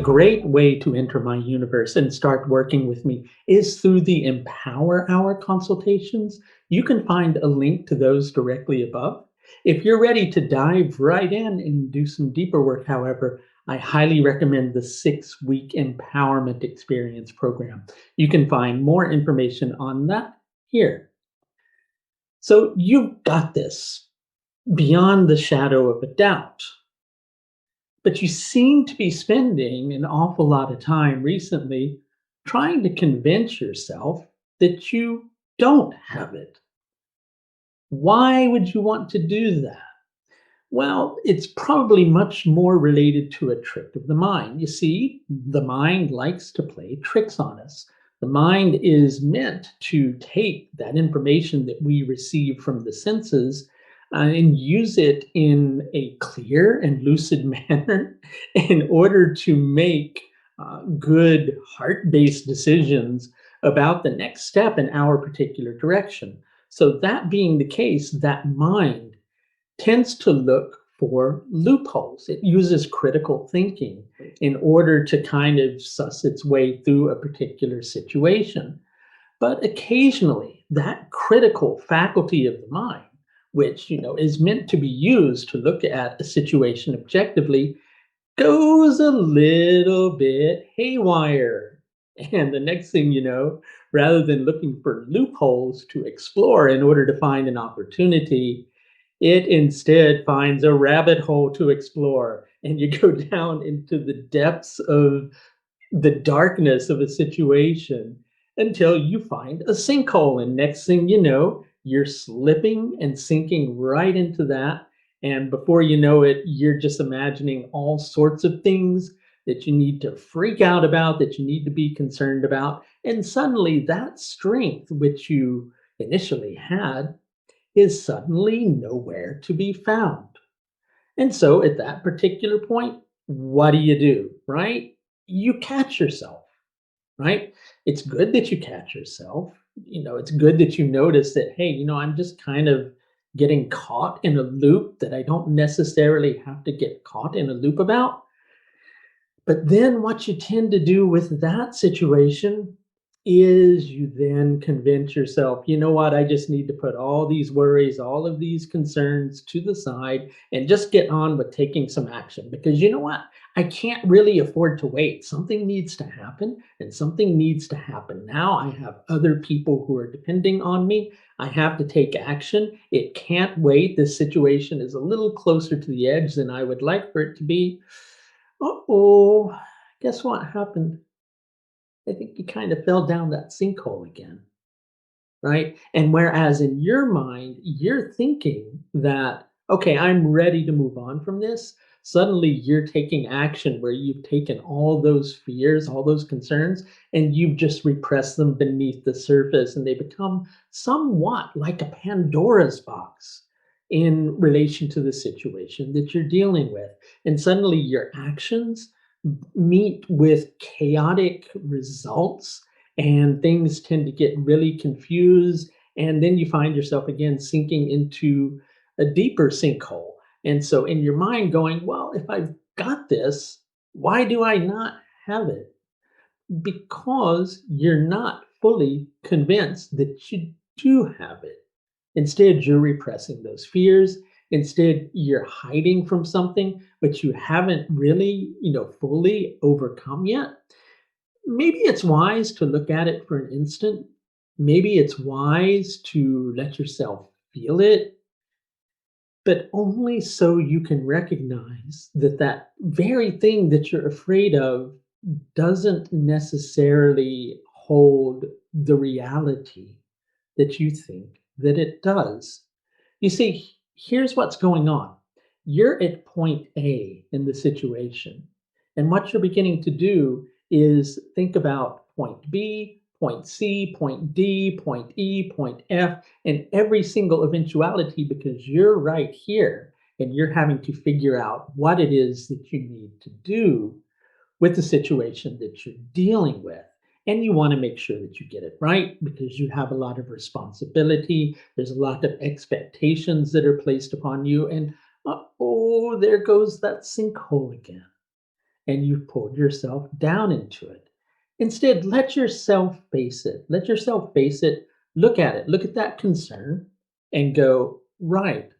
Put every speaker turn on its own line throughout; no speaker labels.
great way to enter my universe and start working with me is through the Empower Hour consultations. You can find a link to those directly above. If you're ready to dive right in and do some deeper work, however, I highly recommend the 6 week empowerment experience program. You can find more information on that here. So you've got this beyond the shadow of a doubt. But you seem to be spending an awful lot of time recently trying to convince yourself that you don't have it. Why would you want to do that? Well, it's probably much more related to a trick of the mind. You see, the mind likes to play tricks on us. The mind is meant to take that information that we receive from the senses and use it in a clear and lucid manner in order to make good heart based decisions about the next step in our particular direction. So, that being the case, that mind tends to look for loopholes. It uses critical thinking in order to kind of suss its way through a particular situation. But occasionally, that critical faculty of the mind, which is meant to be used to look at a situation objectively, goes a little bit haywire. And the next thing you know, rather than looking for loopholes to explore in order to find an opportunity, it instead finds a rabbit hole to explore. And you go down into the depths of the darkness of a situation until you find a sinkhole. And next thing you know, you're slipping and sinking right into that. And before you know it, you're just imagining all sorts of things that you need to freak out about, that you need to be concerned about. And suddenly, that strength, which you initially had, is suddenly nowhere to be found. And so at that particular point, what do? Right? You catch yourself, right? It's good that you catch yourself. It's good that you notice that, hey, I'm just kind of getting caught in a loop that I don't necessarily have to get caught in a loop about. But then what you tend to do with that situation is you then convince yourself, you know what, I just need to put all these worries, all of these concerns to the side and just get on with taking some action. Because you know what? I can't really afford to wait. Something needs to happen, and something needs to happen now. I have other people who are depending on me. I have to take action. It can't wait. This situation is a little closer to the edge than I would like for it to be. Uh-oh, guess what happened? I think you kind of fell down that sinkhole again, right? And whereas in your mind, you're thinking that, okay, I'm ready to move on from this, suddenly you're taking action where you've taken all those fears, all those concerns, and you've just repressed them beneath the surface, and they become somewhat like a Pandora's box in relation to the situation that you're dealing with. And suddenly your actions meet with chaotic results, and things tend to get really confused, and then you find yourself again sinking into a deeper sinkhole. And so in your mind going, well, if I've got this, why do I not have it? Because you're not fully convinced that you do have it. Instead, you're repressing those fears. Instead, you're hiding from something which you haven't really, fully overcome yet. Maybe it's wise to look at it for an instant. Maybe it's wise to let yourself feel it, but only so you can recognize that that very thing that you're afraid of doesn't necessarily hold the reality that you think that it does. You see, here's what's going on. You're at point A in the situation, and what you're beginning to do is think about point B, point C, point D, point E, point F, and every single eventuality because you're right here and you're having to figure out what it is that you need to do with the situation that you're dealing with. And you want to make sure that you get it right because you have a lot of responsibility. There's a lot of expectations that are placed upon you. And oh, there goes that sinkhole again. and you've pulled yourself down into it. Instead, let yourself face it. Let yourself face it. Look at it. Look at that concern and go, right,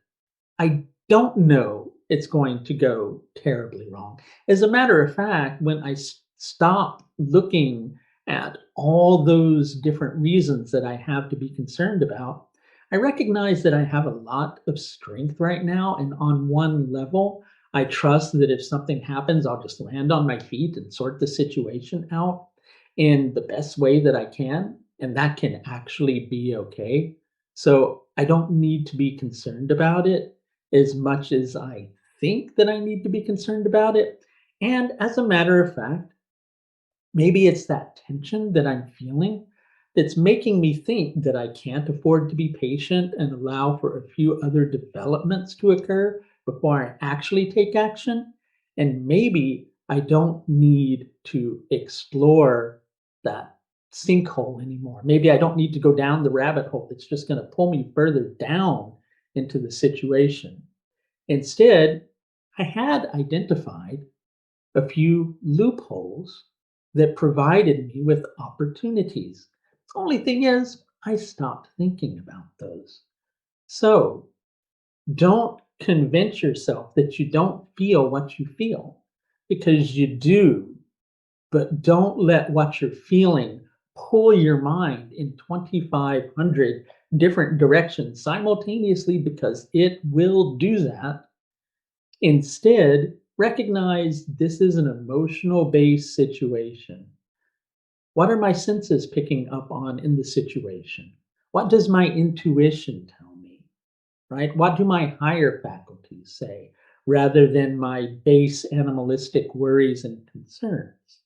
I don't know it's going to go terribly wrong. As a matter of fact, when I stop looking at all those different reasons that I have to be concerned about, I recognize that I have a lot of strength right now. And on one level, I trust that if something happens, I'll just land on my feet and sort the situation out in the best way that I can. And that can actually be okay. So I don't need to be concerned about it as much as I think that I need to be concerned about it. And as a matter of fact, maybe it's that tension that I'm feeling that's making me think that I can't afford to be patient and allow for a few other developments to occur before I actually take action. And maybe I don't need to explore that sinkhole anymore. Maybe I don't need to go down the rabbit hole that's just going to pull me further down into the situation. Instead, I had identified a few loopholes that provided me with opportunities. The only thing is, I stopped thinking about those. So don't convince yourself that you don't feel what you feel because you do, but don't let what you're feeling pull your mind in 2,500 different directions simultaneously because it will do that. Instead, recognize this is an emotional based situation. What are my senses picking up on in the situation? What does my intuition tell me? Right? What do my higher faculties say rather than my base animalistic worries and concerns?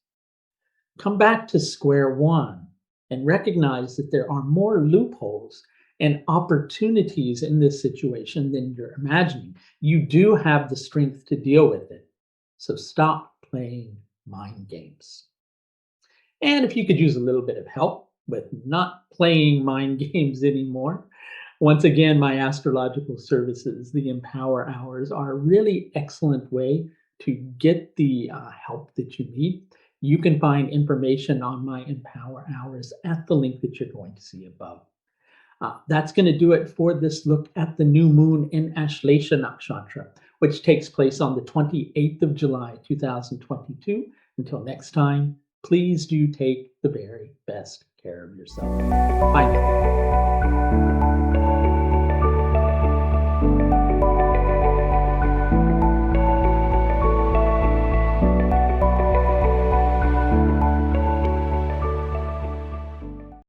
Come back to square one and recognize that there are more loopholes and opportunities in this situation than you're imagining. You do have the strength to deal with it. So stop playing mind games. And if you could use a little bit of help with not playing mind games anymore, once again, my astrological services, the Empower Hours, are a really excellent way to get the help that you need. You can find information on my Empower Hours at the link that you're going to see above. That's going to do it for this look at the new moon in Ashlesha Nakshatra, which takes place on the 28th of July, 2022. Until next time, please do take the very best care of yourself. Bye now.